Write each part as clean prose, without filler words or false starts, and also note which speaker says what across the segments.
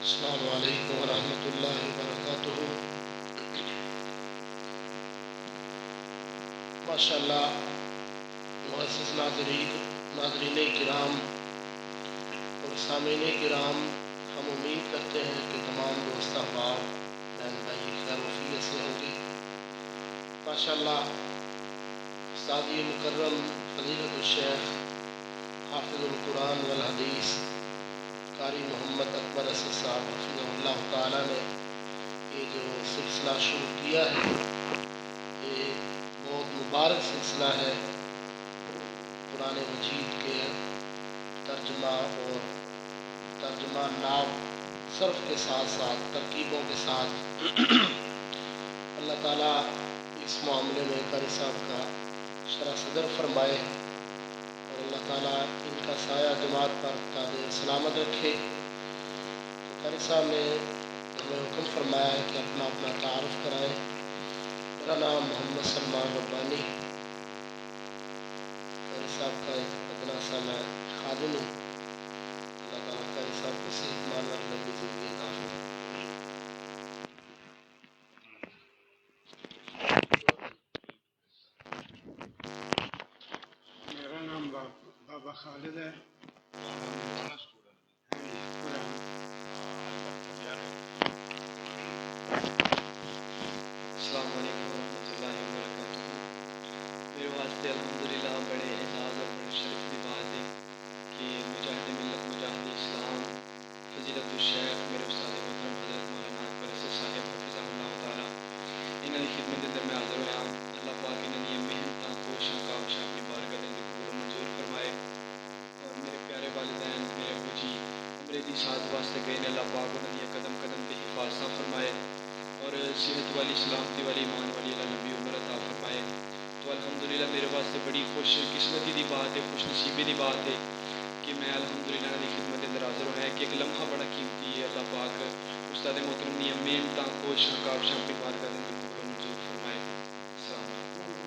Speaker 1: السلام علیکم ورحمۃ اللہ وبرکاتہ۔ ماشاء اللہ، معزز ناظرین کرام اور سامعین کرام، ہم امید کرتے ہیں کہ تمام دوست احباب بہن بھائی خیر وفیت سے ہوں گے۔ ماشاء اللہ، استادی مکرم فضیلت الشیخ حافظ القرآن والحدیث قاری محمد اکبر اسد صاحب حفظہ اللہ تعالیٰ نے یہ جو سلسلہ شروع کیا ہے، یہ بہت مبارک سلسلہ ہے۔ قرآن مجید کے ترجمہ ناب صرف کے ساتھ ساتھ ترکیبوں کے ساتھ اللہ تعالیٰ اس معاملے میں قاری صاحب کا شرح صدر فرمائے اور اللہ تعالیٰ ان کا سایہ جماعت پر تاج سلامت رکھے۔ قاری صاحب نے ہمیں حکم فرمایا ہے کہ اپنا تعارف کرائیں۔ میرا نام محمد سلمان ربانی، قاری صاحب کا ایک ادنا سا میں خادم ہوں۔ اللہ تعالیٰ قاری صاحب کو صحت مال اور لمبی زندگی عطا فرمائے۔
Speaker 2: میرا نام بابا خالد ہے۔
Speaker 3: السلام علیکم ورحمۃ اللہ وبرکاتہ۔ میرے واسطے الحمدللہ بڑے اعزاز اور بڑے شرف کی بات ہے کہ مجاہد ملت مجاہد اسلام فضیلت الشیخ میرے استاد محترم حضرت مولانا اکبر اسد صاحب حفظہ اللہ تعالیٰ انہوں کی خدمت اندر میں حاضر ہویا۔ اللہ پاک انہوں نے محنت کوشاں کاوشاں اپنی بارگاہ دے اندر قبول و منظور فرمائے، اور میرے پیارے والدین میرے ابو جی عمرے دی ساتھ واسطے گئے نے، اللہ پاک انہوں نے قدم قدم پہ حفاظتہ فرمائے اور صحت والی سلامتی والی ایمان والی اللہ لمبی عمر عطا فرمائے۔ تو الحمدللہ میرے واسطے بڑی خوش قسمتی دی بات ہے، خوش نصیبی دی بات ہے کہ میں الحمدللہ کی خدمت اندر حاضر ہونا ہے کہ ایک لمحہ بڑا قیمتی ہے۔ اللہ پاک استاد محترم دی محنتاں کوشاں کاوشاں اپنی بارگاہ دے اندر قبول و منظور فرمائے۔ السلام علیکم۔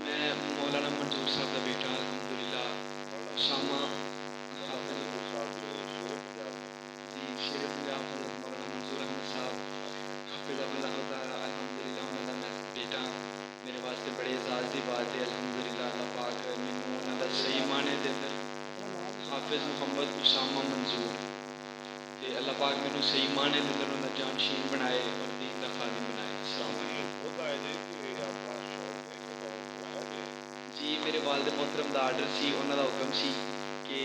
Speaker 3: میں مولانا منظور صاحب کا بیٹا الحمدللہ شامہ حافظ شیر پنجاب حضرت مولانا منظور احمد صاحب حافظ اللہ تعالیٰ الحمدللہ انہوں کا میں بیٹا، میرے واسطے بڑے اعزاز دی بات ہے۔ الحمدللہ اللہ پاک مینوں انہوں کا صحیح معنی دے اندر حافظ محمد اسامہ منظور تے اللہ پاک مینوں صحیح معنی دے اندر انہوں کا جانشین بنائے اور دین کا خادم بنائے۔ السلام علیکم۔ جی میرے والد محترم دا آرڈر سی، انہوں دا حکم سی کہ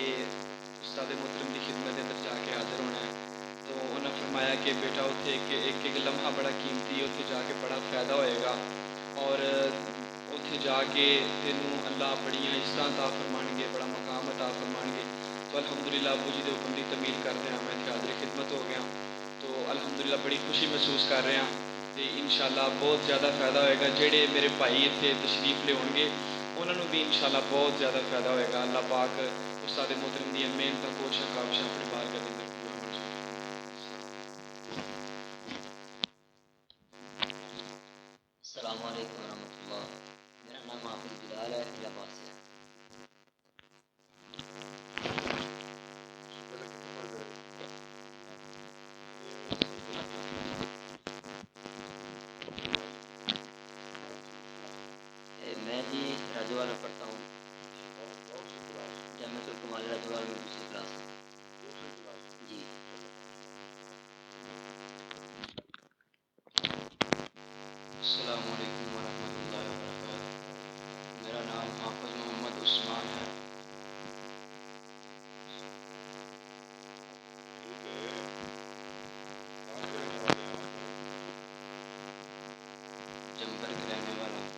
Speaker 3: استاد محترم دی خدمت اندر جا کے حاضر ہونا ہے، تو انہوں نے فرمایا کہ بیٹا اتنے ایک لمحہ بڑا قیمتی ہے، اتنے جا کے بڑا فائدہ ہوئے گا اور اتنے جا کے تینوں اللہ بڑیاں عزتاں عطا فرمان گے، بڑا مقام عطا فرمان گے۔ تو الحمدللہ ابو جی دے حکم دی تعمیل کردے ہیں، میں حاضر خدمت ہو گیا، تو الحمدللہ بڑی خوشی محسوس کر رہے ہیں تو انشاءاللہ بہت زیادہ فائدہ ہوئے گا۔ جڑے میرے بھائی اتنے تشریف لے ہون گے انہوں بھی انشاءاللہ بہت زیادہ فائدہ ہوئے گا۔ اللہ پاک استاد محترم دی محنتاں کوشاں کاوشاں اپنی بارگاہ دے اندر قبول منظور۔
Speaker 4: السلام علیکم ورحمۃ اللہ۔ میرا نام حافظ بلال ہے، الہٰباد سے۔ میں جی راجوال میں پڑھتا ہوں، جامعۃ الکمال راجوال میں دوسری کلاس میں۔ جی
Speaker 5: السلام علیکم ورحمۃ اللہ وبرکاتہ۔ میرا نام حافظ محمد عثمان ہے۔ جمبر کے رہنے والا ہوں۔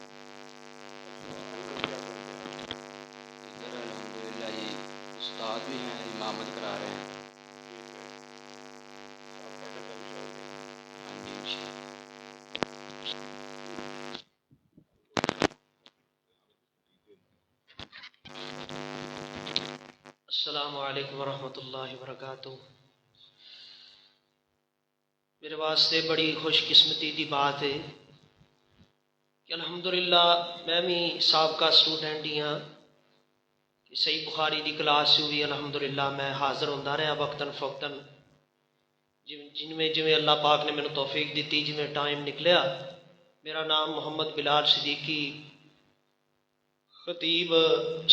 Speaker 5: ادھر الحمدللہ یہ استاد بھی ہیں، امامت کرا رہے ہیں۔ ہاں جی انشاءاللہ۔
Speaker 1: السلام علیکم ورحمۃ اللہ وبرکاتہ۔ میرے واسطے بڑی خوش قسمتی دی بات ہے کہ الحمدللہ میں بھی سابقہ سٹوڈنٹ ہی ہاں کہ صحیح بخاری دی کلاس سے بھی الحمدللہ میں حاضر ہوتا رہا وقتاً فوقتاً، جویں اللہ پاک نے مینوں توفیق دیتی، جویں ٹائم نکلیا. میرا نام محمد بلال صدیقی، خطیب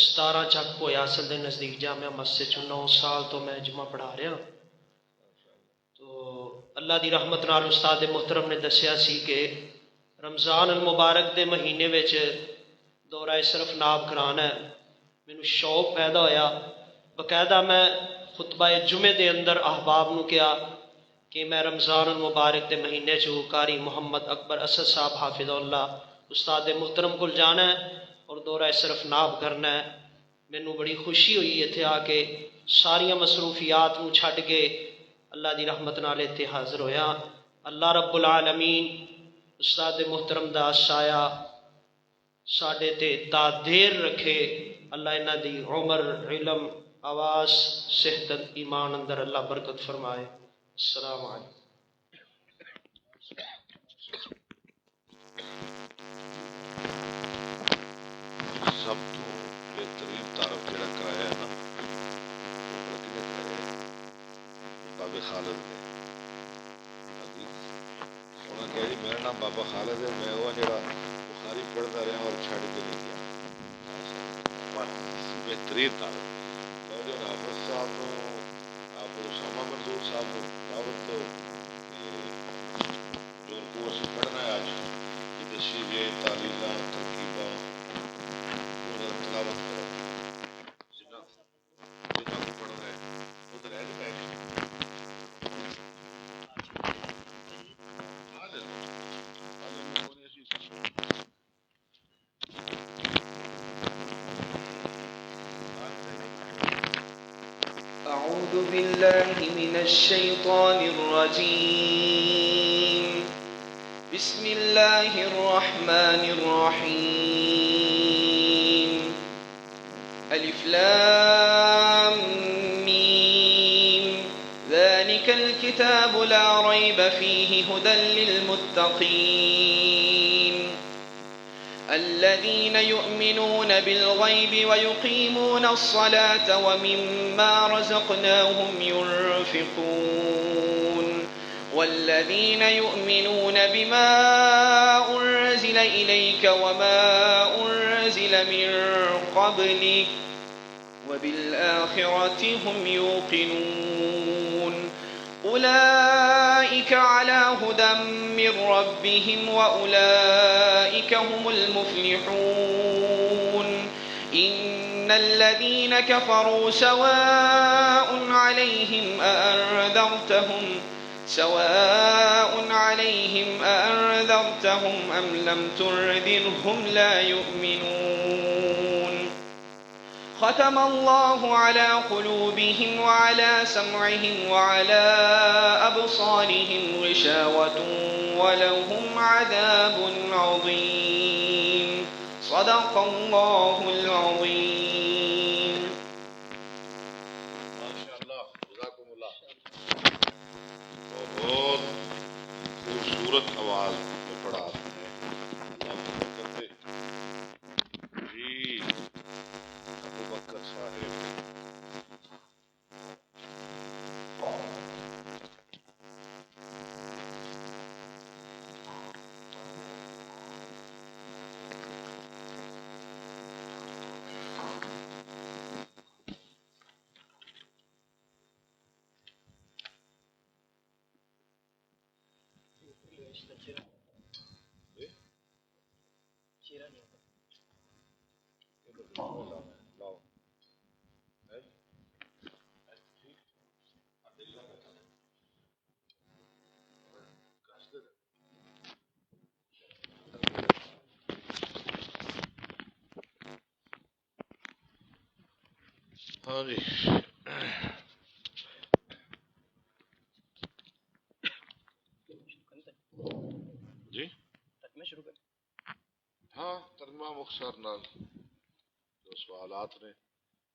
Speaker 1: 17 چک پویا اصل دے نزدیک جامعہ مسجد 9 سال تو میں جمعہ پڑھا رہا. تو اللہ دی رحمت نال استاد محترم نے دسیا سی کہ رمضان المبارک دے مہینے وچ دورہ صرف ناب کرانا ہے. مینوں شوق پیدا ہویا، باقاعدہ میں خطبہ جمعے دے اندر احباب نو کیا کہ میں رمضان المبارک دے مہینے چ قاری محمد اکبر اسد صاحب حافظ اللہ استاد محترم کول جانا ہے اور دورہ صرف ناب کرنا ہے. مینوں بڑی خوشی ہوئی اتنے آ کے، ساریاں مصروفیات نو چھڈ کے اللہ دی رحمت نال اتنے حاضر ہویا. اللہ رب العالمین استاد محترم دا سایہ ساڈے تے تا دیر رکھے. اللہ انہاں دی عمر، علم، آواز، صحت، ایمان اندر اللہ برکت فرمائے. السلام علیکم.
Speaker 6: سب تو بہترین تعارف جڑا کرایا ہے نا، وہ کنے کرایا ہے؟ بابے خالد نے. انہوں نے کہا جی میرا نام بابا خالد ہے، میں وہ جڑا بخاری پڑھتا رہا اور چھڑ کے نہیں گیا. بہترین تعارف. جو حافظ صاحب کو آپ اسامہ منظور صاحب کو دعوت دو جو ان کو اسے پڑھنا ہے آج یہ تشریح تعلیمہ ترکیبہ تلاوت کرو جنہ کو پڑھ رہے ہیں ادھر ایڈ بیک
Speaker 3: أعوذ بالله من الشيطان الرجيم. بسم الله الرحمن الرحيم. ألف لام ميم. ذلك الكتاب لا ريب فيه هدى للمتقين الذين يؤمنون بالغيب ويقيمون الصلاة ومما رزقناهم ينفقون والذين يؤمنون بما أنزل إليك وما أنزل من قبلك وبالآخرة هم يوقنون أولئك على هدى من ربهم وأولئك هم المفلحون. إن الذين كفروا سواء عليهم أأنذرتهم أم لم تنذرهم لا يؤمنون. ختم الله على قلوبهم وعلى سمعهم وعلى أبصارهم غشاوة ولهم عذاب عظيم. صدق الله العظيم.
Speaker 6: ماشاءاللہ جزاکم اللہ. بہت خوبصورت آواز میں پڑھا آپ نے. اللہ برکت دے. جی ابو بکر صاحب ہاں جی جی ہاں ترجمہ مختصر نال جو سوالات نے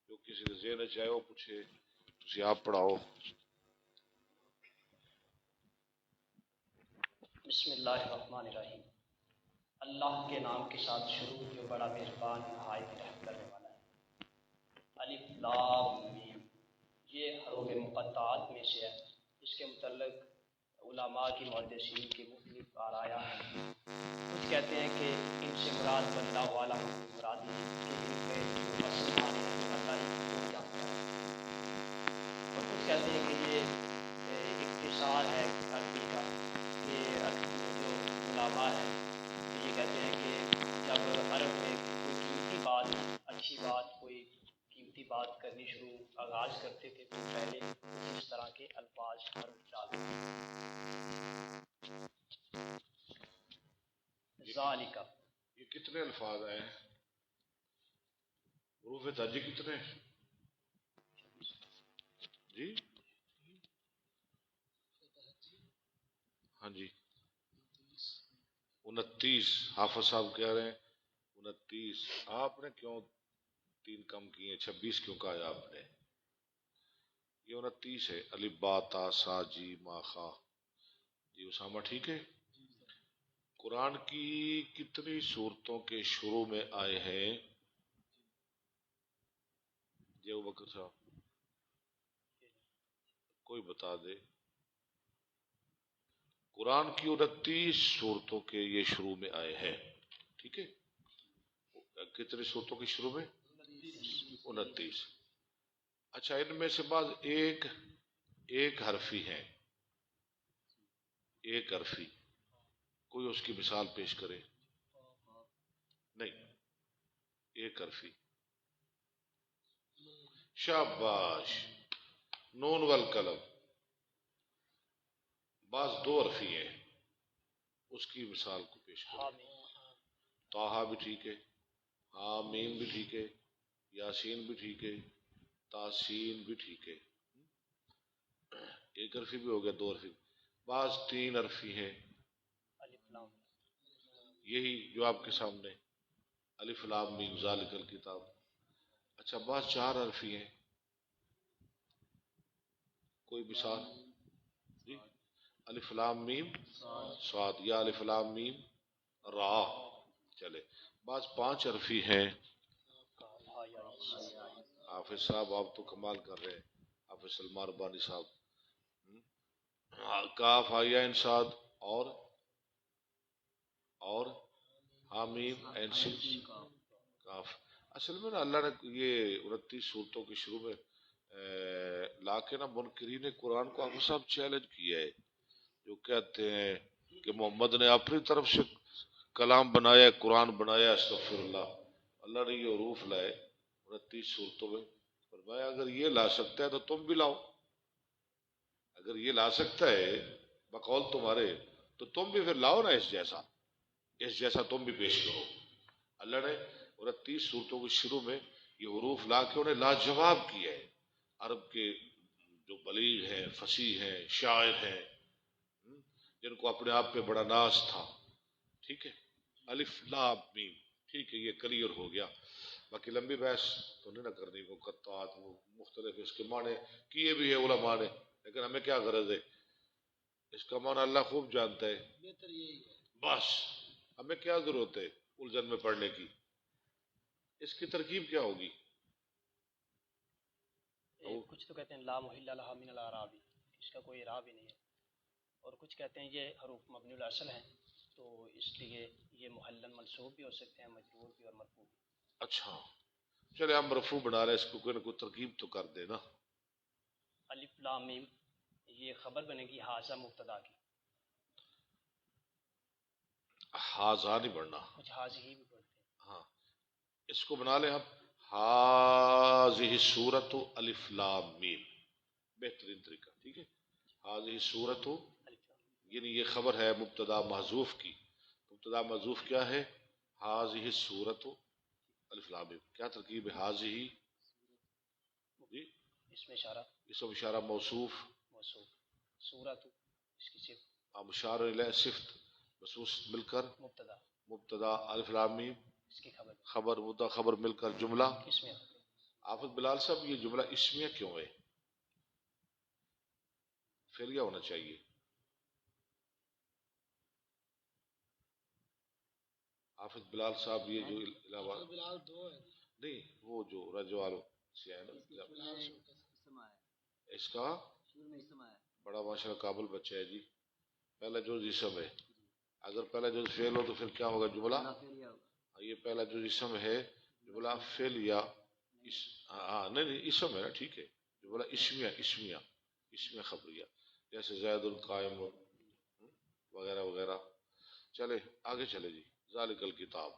Speaker 6: جو کسی کے ذہن چ آئے وہ پوچھے تسی آپ پڑھاؤ.
Speaker 1: بسم اللہ الرحمن الرحیم. اللہ کے نام کے ساتھ شروع جو بڑا مہربان نہایت رحم کرنے والا ہے. الف لام میم یہ حروف مقطعات میں سے ہے. اس کے متعلق
Speaker 7: علماء کی محدثین کی مختلف آرایا ہیں۔ کچھ کہتے ہیں کہ ان سے مراد بندہ والا مراد ہے کہ ان کے جو اصل معنی ہے اللہ ہی کو جانتا ہے، اور کچھ کہتے ہیں کہ یہ اختصار ہے عربی کا، کہ جو علماء ہیں یہ کہتے ہیں کہ جب عرب میں کوئی قیمتی بات، اچھی بات، کوئی قیمتی بات کرنی شروع آغاز کرتے تھے تو پہلے اس طرح کے الفاظ حرف ڈالتے تھے۔ ذالکہ،
Speaker 6: یہ کتنے الفاظ آئے ہیں؟ حروف تاجی کتنے ہیں جی؟ ہاں جی 29۔ حافظ صاحب کہہ رہے ہیں 29۔ آپ نے کیوں 3 کم کیے، 26 کیوں کہا آپ نے؟ یہ 29 ہے۔ الف با تا سا جی ما خا۔ جی اسامہ ٹھیک ہے؟ قرآن کی کتنی صورتوں کے شروع میں آئے ہیں؟ جی ابوبکر صاحب کوئی بتا دے۔ قرآن کی 29 صورتوں کے یہ شروع میں آئے ہیں، ٹھیک ہے؟ کتنی صورتوں کے شروع میں؟ 29۔ اچھا ان میں سے بعض ایک حرفی ہیں، ایک حرفی، کوئی اس کی مثال پیش کرے؟ نہیں، ایک حرفی۔ شاباش، نون والقلم۔ بعض 2 حرفی ہیں، اس کی مثال کو پیش کرے؟ طٰہٰ بھی ٹھیک ہے، حامیم بھی ٹھیک ہے، یاسین بھی ٹھیک ہے، تاسین بھی ٹھیک ہے۔ ایک حرفی بھی ہو گیا، 2 حرفی۔ بعض 3 حرفی ہیں، یہی جو آپ کے سامنے الف لام میم ذالک الکتاب۔ اچھا بعض 4 حرفی ہیں، کوئی مثال؟ جی الف لام میم صاد یا الف لام میم را، چلے۔ بعض 5 حرفی ہیں۔ حافظ صاحب آپ تو کمال کر رہے ہیں، حافظ سلمان ربانی صاحب۔ کاف ہا یا عین صاد اور حامیم عین سین کاف۔ اصل میں نا اللہ نے یہ 29 صورتوں کے شروع میں لا کے نا منکرین قرآن کو حافظ صاحب چیلنج کیا ہے، جو کہتے ہیں کہ محمد نے اپنی طرف سے کلام بنایا، قرآن بنایا۔ استغفر اللہ، اللہ نے یہ حروف لائے 29 صورتوں میں، فرمایا اگر یہ لا سکتا ہے تو تم بھی لاؤ، اگر یہ لا سکتا ہے بقول تمہارے تو تم بھی پھر لاؤ نا اس جیسا تم بھی پیش کرو۔ اللہ نے 29 صورتوں کے شروع میں یہ حروف لا کے انہیں لاجواب کیا ہے۔ عرب کے جو بلیغ ہیں، فصیح ہیں، شاعر ہیں، جن کو اپنے آپ پہ بڑا ناز تھا، ٹھیک ہے؟ الف لام میم، ٹھیک ہے، یہ کلیئر ہو گیا۔ باقی لمبی بحث تو نہیں نہ کرنی، وہ قطعات وہ مختلف اس کے معنی کیے بھی ہے علماء نے، لیکن ہمیں کیا غرض ہے، اس کا معنی اللہ خوب جانتا ہے، بس ہمیں کیا ضرورت ہے الجھن میں پڑھنے کی۔ اس کی ترکیب کیا ہوگی؟
Speaker 7: کچھ تو کہتے ہیں لا محل لہا من الاعراب، اس کا کوئی اعراب ہی نہیں ہے، اور کچھ کہتے ہیں یہ حروف مبنی الاصل ہیں تو اس لیے یہ محلن منصوب بھی ہو سکتے ہیں، مجرور بھی اور مرفوع بھی۔
Speaker 6: اچھا چلے ہم مرفوع بنا رہے، اس کو کوئی نہ کوئی ترکیب تو کر دے نا۔
Speaker 7: الف لام میم یہ خبر بنے گی حاضہ مبتدا کی،
Speaker 6: حاضہ نہیں بڑھنا،
Speaker 7: کچھ حاضی ہی بھی پڑھتے ہیں۔
Speaker 6: ہاں اس کو بنا لیں ہم حاضہ سورۃ الف لام میم، بہترین طریقہ، ٹھیک ہے؟ حاضہ سورۃ، یعنی یہ خبر ہے مبتدا محذوف کی۔ مبتدا محذوف کیا ہے؟ حاضہ سورۃ الف لام میم۔ کیا ترکیب ہے؟ حاضہ جی
Speaker 7: اس میں اشارہ،
Speaker 6: اسم اشارہ موصوف،
Speaker 7: موصوف، سورۃ اس کی صفت،
Speaker 6: مشار الیہ صفت مخصوص مل کر
Speaker 7: مبتدا،
Speaker 6: مبتدا الف لام میم
Speaker 7: اس کی خبر،
Speaker 6: خبر، مبتدا خبر مل کر جملہ۔
Speaker 7: اس میں
Speaker 6: حافظ بلال صاحب یہ جملہ اسمیہ کیوں ہے؟ فعلیہ ہونا چاہیے۔ حافظ بلال صاحب یہ جو علاوہ نہیں، وہ جو رجوالوں سے ہے نا، اس کا بڑا ماشاءاللہ قابل بچہ ہے جی، پہلا جز اسم ہے، اگر پہلا جز فعل ہو تو پھر کیا ہوگا جملہ؟ یہ پہلا جز اسم ہے، جملہ فعل یا ہاں نہیں اسم ہے نا، ٹھیک ہے، جملہ اسمیہ خبریہ، جیسے زید القائم وغیرہ وغیرہ. چلے آگے چلے جی. ذالک الکتاب،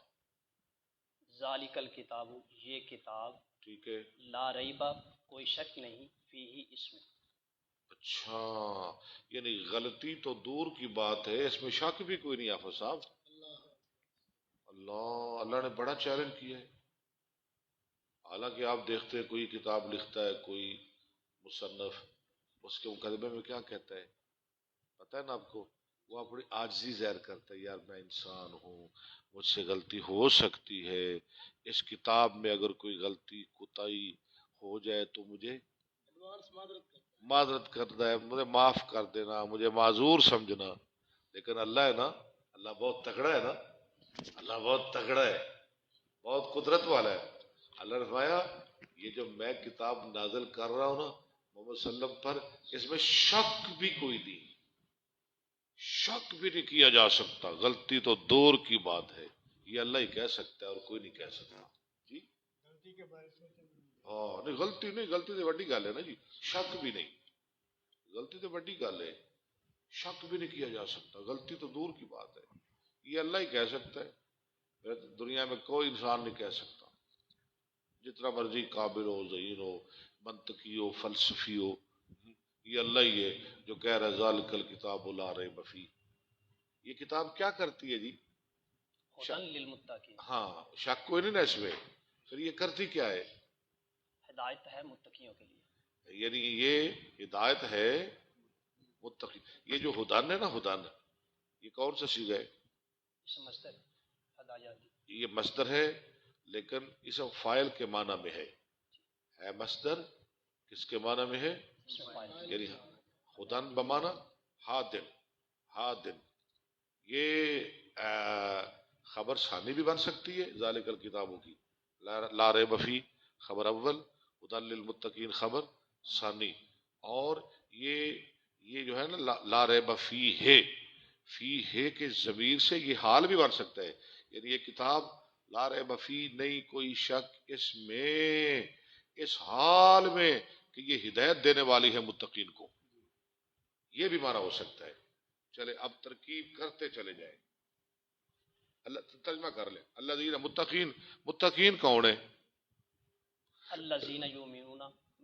Speaker 7: ذالک الکتاب، یہ کتاب،
Speaker 6: ٹھیک ہے.
Speaker 7: لا ریبہ، کوئی شک نہیں، فیہ، اس میں.
Speaker 6: اچھا، یعنی غلطی تو دور کی بات ہے، اس میں شک بھی کوئی نہیں. حافظ صاحب اللہ نے بڑا چیلنج کیا ہے. حالانکہ آپ دیکھتے ہیں کوئی کتاب لکھتا ہے کوئی مصنف، اس کے مقدمے میں کیا کہتا ہے پتہ ہے نا آپ کو؟ وہ اپنی عاجزی ظاہر کرتا ہے، یار میں انسان ہوں، مجھ سے غلطی ہو سکتی ہے، اس کتاب میں اگر کوئی غلطی کوتاہی ہو جائے تو مجھے معذرت کرتا ہے، مجھے معاف کر دینا، مجھے معذور سمجھنا. لیکن اللہ ہے نا، اللہ بہت تگڑا ہے نا، اللہ بہت تگڑا ہے، بہت قدرت والا ہے. اللہ نے فرمایا یہ جو میں کتاب نازل کر رہا ہوں نا محمد صلی اللہ علیہ وسلم پر، اس میں شک بھی کوئی نہیں، شک بھی نہیں کیا جا سکتا، غلطی تو دور کی بات ہے، یہ اللہ ہی کہہ سکتا ہے اور کوئی نہیں کہہ سکتا. جی ہاں نہیں غلطی نہیں، غلطی تو بڑی گل ہے نا جی، شک بھی نہیں، غلطی تو بڑی گل ہے، شک بھی نہیں کیا جا سکتا، غلطی تو دور کی بات ہے، یہ اللہ ہی کہہ سکتا ہے، دنیا میں کوئی انسان نہیں کہہ سکتا، جتنا مرضی قابل ہو، ذہین ہو، منطقی ہو، فلسفی ہو، یہ اللہ ہی ہے جو کہہ رہا ہے ذالک الکتاب لا ریب فیہ. یہ کتاب کیا کرتی ہے جی؟
Speaker 7: ہدی للمتقین،
Speaker 6: ہاں شک کوئی نہیں نا اس میں، پھر یہ کرتی کیا ہے؟
Speaker 7: ہدایت ہے متقیوں کے لیے.
Speaker 6: یعنی یہ ہدایت ہے متقی. یہ جو ہدن ہے نا، ہدن یہ کون سا صیغہ ہے؟
Speaker 7: اس مصدر ہدایات،
Speaker 6: یہ مصدر ہے لیکن اسم فاعل کے معنی میں ہے مصدر کس کے معنی میں ہے؟ یعنی ہدن بمعنی ہادن، ہادن. یہ خبر ثانی بھی بن سکتی ہے ذالک الکتابوں کی، لا ریب فیہ خبر اول، ہدن للمتقین خبر ثانی. اور یہ جو ہے نا لا ریب فیہ، فیہ کے ضمیر سے یہ حال بھی بن سکتا ہے، یعنی یہ کتاب لا ریب فیہ، نہیں کوئی شک اس میں، اس حال میں کہ یہ ہدایت دینے والی ہے متقین کو، یہ بھی معنی ہو سکتا ہے. چلے اب ترکیب کرتے چلے جائیں. اللہ ترجمہ کر لیں. اللہ متقین، متقین کون ہے؟
Speaker 7: الذین یؤمنون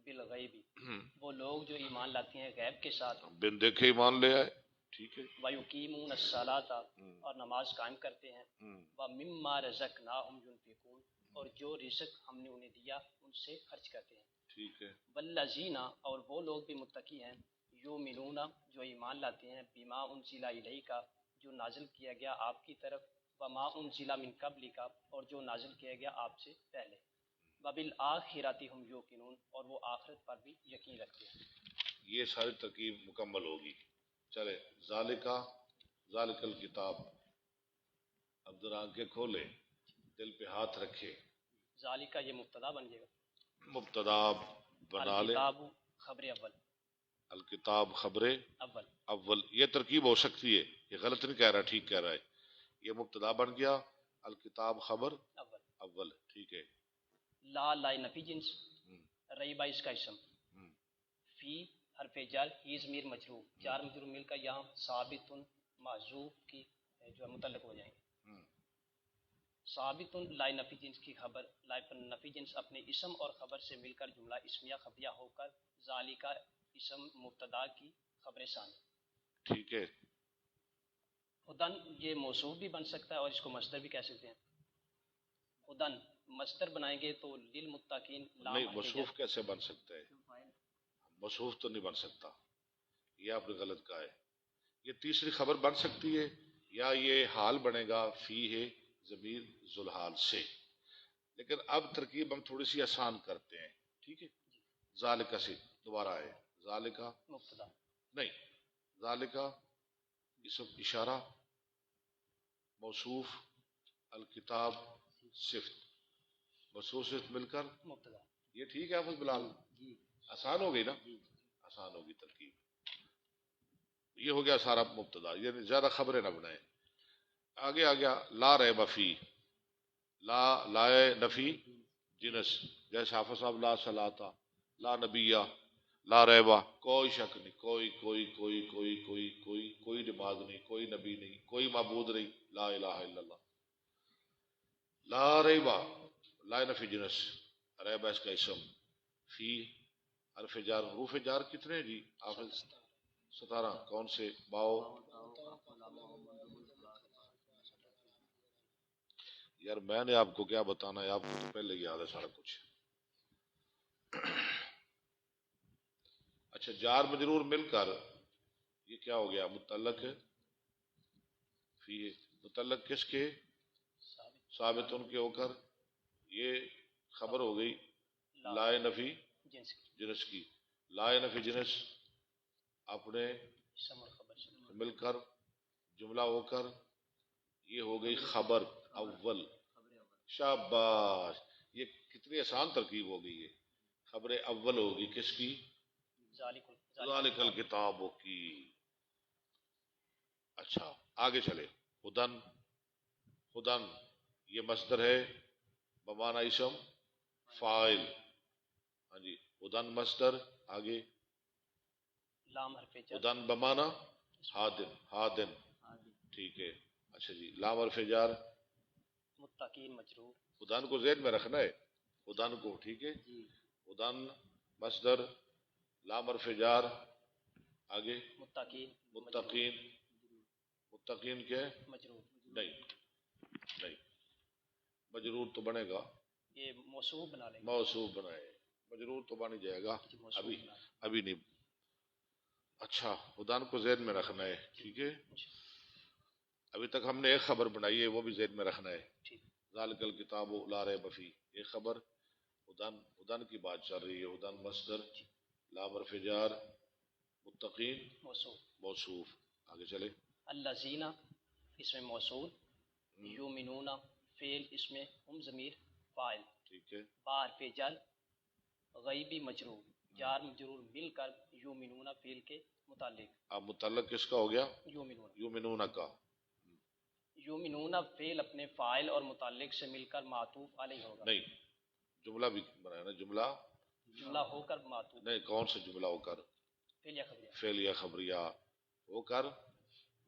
Speaker 7: بالغیب، وہ لوگ جو ایمان لاتے ہیں غیب کے ساتھ،
Speaker 6: بن دیکھے ایمان لے آئے، ٹھیک ہے.
Speaker 7: وَيُقِيمُونَ الصَّلَاةَ، اور نماز قائم کرتے ہیں، وَمِمَّا رَزَقْنَاهُمْ يُنْفِقُونَ، اور جو رزق ہم نے انہیں دیا ان سے خرچ کرتے ہیں.
Speaker 6: ٹھیک ہے.
Speaker 7: والذین، اور وہ لوگ بھی متقی ہیں، یؤمنون، جو ایمان لاتے ہیں، بما انزل الیک، جو نازل کیا گیا آپ کی طرف، وما انزل من قبلک، اور جو نازل کیا گیا آپ سے پہلے، وبالآخرۃ ہم یوقنون، اور وہ آخرت پر بھی یقین رکھتے ہیں.
Speaker 6: یہ ساری ترکیب مکمل ہوگی. چلے ذالکا، ذالک الکتاب، اب ذرا آنکھیں کھولے، دل پہ ہاتھ رکھے.
Speaker 7: ذالکا یہ مبتدا بن جائے گا،
Speaker 6: مبتدا بنا لے،
Speaker 7: الکتاب خبر اول،
Speaker 6: الکتاب خبر
Speaker 7: اول،
Speaker 6: اول. یہ ترکیب ہو سکتی ہے، یہ غلط نہیں کہہ رہا، ٹھیک کہہ رہا ہے. یہ مبتدا بن گیا، الکتاب خبر
Speaker 7: اول.
Speaker 6: اول، ٹھیک ہے.
Speaker 7: لا لا نفی جنس، ریبا اس کا اسم، فی حرف جر، ہی ضمیر مجرور، جار مجرور مل کر یہاں ثابت معذوف کی جو ہے متعلق ہو جائیں گے. ثابت لا نفی جنس کی خبر، لا نفی جنس اپنے اسم اور خبر سے مل کر جملہ اسمیہ خبریہ ہو کر ذالکا اسم مبتدا کی خبر ثانی.
Speaker 6: ٹھیک ہے.
Speaker 7: ہدن یہ موصوف بھی بن سکتا ہے اور اس کو مصدر بھی کہہ سکتے ہیں. ہدن مصدر بنائیں گے تو للمتقین،
Speaker 6: نہیں موصوف کیسے بن سکتا ہے؟ موصوف تو نہیں بن سکتا، یہ آپ نے غلط کہا ہے. یہ تیسری خبر بن سکتی ہے یا یہ حال بنے گا فی ہے ضمیر ذوالحال سے. لیکن اب ترکیب ہم تھوڑی سی آسان کرتے ہیں، ٹھیک ہے. ذالکا سے دوبارہ ہے، ذالکا
Speaker 7: مبتدا
Speaker 6: نہیں، ذالکا اسم اشارہ، موصوف الکتاب صفت، موصوف صفت مل کر
Speaker 7: مبتدا.
Speaker 6: یہ ٹھیک ہے حافظ بلال؟ آسان ہو گئی نا؟ آسان ہوگی ترکیب. یہ ہو گیا سارا مبتدا، یعنی زیادہ خبریں نہ بنائیں. آگے آ گیا لا ریب فی، لا لائے نفی جنس، جیسے حافظ صاحب لا صلاۃ، لا نبیہ، لا ریبہ، کوئی شک نہیں، کوئی کوئی کوئی کوئی کوئی کوئی کوئی نماز نہیں، کوئی نبی نہیں، کوئی معبود نہیں، لا الہ الا اللہ. لا ریبہ لا نفی جنس، ریبہ اس کا اسم، فی حرف جار، حروف جار کتنے ہیں جی حافظ؟ 17. کون سے؟ باؤ. یار میں نے آپ کو کیا بتانا ہے، آپ کو تو پہلے یاد ہے سارا کچھ. اچھا جار مجرور مل کر یہ کیا ہو گیا؟ متعلق فی، متعلق کس کے؟ ثابت ان کے ہو کر یہ خبر ہو گئی لائے نفی جنس کی. لائے نفی جنس اپنے مل کر جملہ ہو کر یہ ہو گئی خبر اول. شاباش، یہ کتنی آسان ترکیب ہو گئی ہے. خبر اول ہوگی کس کی؟ ذالک الکتاب کی. اچھا آگے چلے. ہدن، ہدن یہ مصدر ہے بمعنی اسم فاعل. ہاں جی ہدن مصدر. آگے ہدن بمعنی ہادن، ہادن ٹھیک ہے. اچھا جی لام حرف جار
Speaker 7: متقین مجرور.
Speaker 6: ہدن کو ذہن میں رکھنا ہے، ہدن کو، ٹھیک ہے. ہدن مصدر، لام حرف جار. آگے
Speaker 7: متقین،
Speaker 6: متقین، متقین کیا ہے؟
Speaker 7: مجرور.
Speaker 6: نہیں نہیں، مجرور تو بنے گا،
Speaker 7: یہ موصوف بنا لیں گے.
Speaker 6: موصوف بنائے، مجرور تو بن جائے گا ابھی، ابھی نہیں. اچھا ہدن کو ذہن میں رکھنا ہے، ٹھیک ہے. ابھی تک ہم نے ایک خبر بنائی ہے، وہ بھی ذہن میں رکھنا ہے. ذالک الکتاب لا ریب فیہ، ایک خبر. ہدن، ہدن کی بات چل رہی ہے. ہدن مصدر، لام حرف جار، متقین موصوف. آگے چلے.
Speaker 7: الذین اس میں موصول، یؤمنون فعل اس میں ہم ضمیر فاعل،
Speaker 6: ٹھیک ہے.
Speaker 7: با حرف جر غیبی مجرور، جار مجرور مل کر یؤمنون فعل کے متعلق.
Speaker 6: اب متعلق کس کا ہو گیا؟
Speaker 7: یؤمنون.
Speaker 6: یؤمنون کا.
Speaker 7: یؤمنون فعل اپنے فاعل اور متعلق سے مل کر معطوف علیہ ہوگا.
Speaker 6: نہیں، جملہ بھی بنایا نا، جملہ
Speaker 7: جملہ ہو کر معطوف.
Speaker 6: نہیں، کون سا جملہ ہو کر؟
Speaker 7: فعل یا خبریہ.
Speaker 6: فعل یا خبریہ ہو کر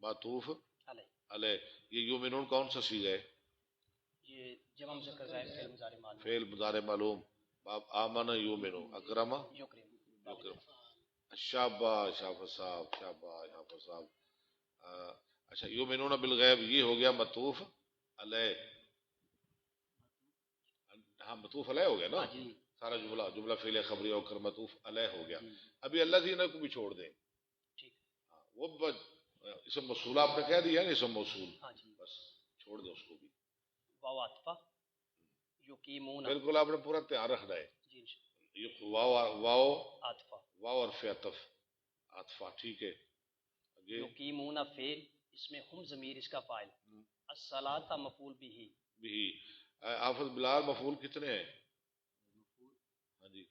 Speaker 6: معطوف
Speaker 7: علیہ.
Speaker 6: علیہ. یہ یؤمنون کون سا صیغہ ہے؟
Speaker 7: یہ جمع مذکر غائب فعل مضارع معلوم.
Speaker 6: فعل مضارع معلوم. باب آمن یؤمنو، اکرم
Speaker 7: یکرم.
Speaker 6: یکرم. شاباش حافظ صاحب، شاباش حافظ صاحب. اچھا یؤمنون بالغیب یہ ہو گیا معطوف علیہ. ہاں معطوف علیہ ہو گیا نا سارا جملہ، جملہ فعل خبریہ ہو کر معطوف علیہ ہو گیا. ابھی اللہ زینہ کو بھی چھوڑ دیں، وہ اسم موصول آپ نے کہہ دیا نا، اسم موصول بس چھوڑ دیں اس کو بھی.
Speaker 7: واو عطفہ یقیمون.
Speaker 6: بالکل آپ نے پورا دھیان رکھنا ہے.
Speaker 7: جی
Speaker 6: واو، واو
Speaker 7: عطفہ،
Speaker 6: واو حرف عطف، عطفہ ٹھیک ہے.
Speaker 7: یقیمون فعل اس میں ہم ضمیر اس کا فاعل، الصلاۃ مفعول بھی.
Speaker 6: بھی حافظ بلال مفعول کتنے ہیں؟ ہاں جی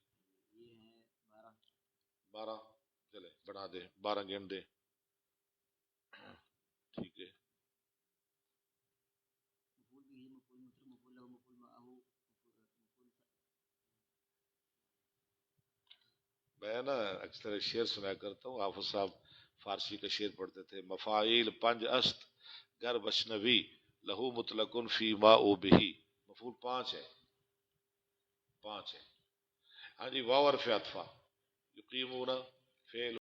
Speaker 6: 12. چلے بنا دیں، 12 گن دیں. ٹھیک ہے. میں نا اکثر شعر سنا کرتا ہوں، حافظ صاحب فارسی کا شعر پڑھتے تھے. مفاعیل 5 است گر بشنوی لہو مطلقن فی ما او بہی. مفعول 5 ہے، 5 ہے. ہاں جی واو حرف عطفہ، یقیمون فعل